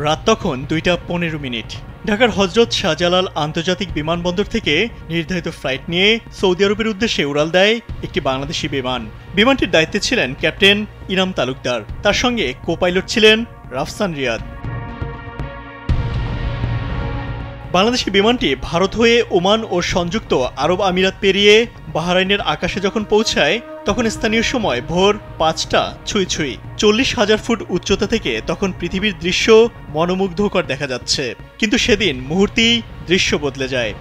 রাত তখন 2:15। ঢাকার হযরত শাহজালাল আন্তর্জাতিক বিমানবন্দর থেকে নির্ধারিত ফ্লাইট নিয়ে সৌদি আরবের উদ্দেশ্যে উড়াল দেয় একটি বাংলাদেশি বিমান। বিমানটির দায়িত্বে ছিলেন ক্যাপ্টেন ইনাম তালুকদার, তার সঙ্গে কো-পাইলট ছিলেন রাফসান রিয়াদ। বাংলাদেশি বিমানটি ভারত হয়ে ওমান ও সংযুক্ত আরব আমিরাত পেরিয়ে বাহরাইনের আকাশে যখন পৌঁছায় তখন স্থানীয় সময় ভোর 5টা ছুঁই। 40,000 ফুট উচ্চতা থেকে তখন পৃথিবীর দৃশ্য মনোমুগ্ধকর দেখা যাচ্ছে, কিন্তু সেদিন মুহূর্তেই দৃশ্য বদলে যায়।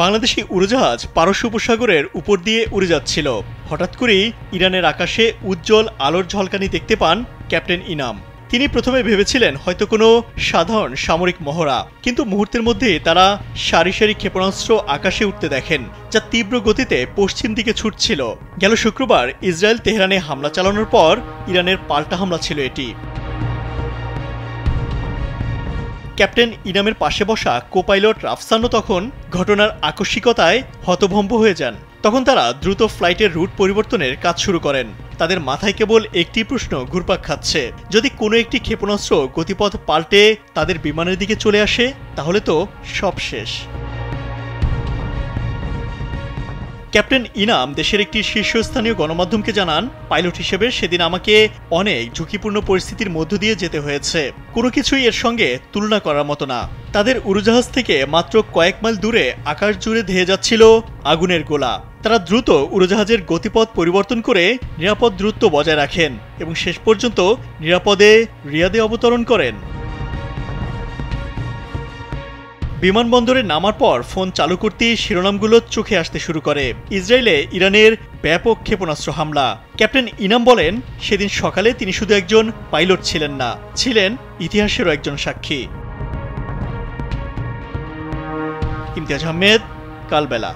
বাংলাদেশি উড়োজাহাজ পারস্য উপসাগরের উপর দিয়ে উড়ে যাচ্ছিল। হঠাৎ করেই ইরানের আকাশে উজ্জ্বল আলোর ঝলকানি দেখতে পান ক্যাপ্টেন ইনাম। তিনি প্রথমে ভেবেছিলেন হয়তো কোনো সাধারণ সামরিক মহড়া, কিন্তু মুহূর্তের মধ্যে তারা সারি সারি ক্ষেপণাস্ত্র আকাশে উঠতে দেখেন, যা তীব্র গতিতে পশ্চিম দিকে ছুটছিল। গেল শুক্রবার ইসরায়েল তেহরানে হামলা চালানোর পর ইরানের পাল্টা হামলা ছিল এটি। ক্যাপ্টেন ইনামের পাশে বসা কো-পাইলট রাফসানও তখন ঘটনার আকস্মিকতায় হতভম্ব হয়ে যান। তখন তারা দ্রুত ফ্লাইটের রুট পরিবর্তনের কাজ শুরু করেন। তাদের মাথায় কেবল একটি প্রশ্ন ঘুরপাক খাচ্ছে, যদি কোনো একটি ক্ষেপণাস্ত্র গতিপথ পাল্টে তাদের বিমানের দিকে চলে আসে তাহলে তো সব শেষ। ক্যাপ্টেন ইনাম দেশের একটি শীর্ষস্থানীয় গণমাধ্যমকে জানান, পাইলট হিসেবে সেদিন আমাকে অনেক ঝুঁকিপূর্ণ পরিস্থিতির মধ্য দিয়ে যেতে হয়েছে। কোনো কিছুই এর সঙ্গে তুলনা করার মতো না। তাদের উড়োজাহাজ থেকে মাত্র কয়েক মাইল দূরে আকাশ জুড়ে ধেয়ে যাচ্ছিল আগুনের গোলা। তারা দ্রুত উড়োজাহাজের গতিপথ পরিবর্তন করে নিরাপদ দূরত্ব বজায় রাখেন এবং শেষ পর্যন্ত নিরাপদে রিয়াদে অবতরণ করেন। বিমানবন্দরে নামার পর ফোন চালু করতেই শিরোনামগুলো চোখে আসতে শুরু করে। ইসরায়েলে ইরানের ব্যাপক ক্ষেপণাস্ত্র হামলা। ক্যাপ্টেন ইনাম বলেন, সেদিন সকালে তিনি শুধু একজন পাইলট ছিলেন না, ছিলেন ইতিহাসেরও একজন সাক্ষী। ইমতিয়াজ আহমেদ, কালবেলা।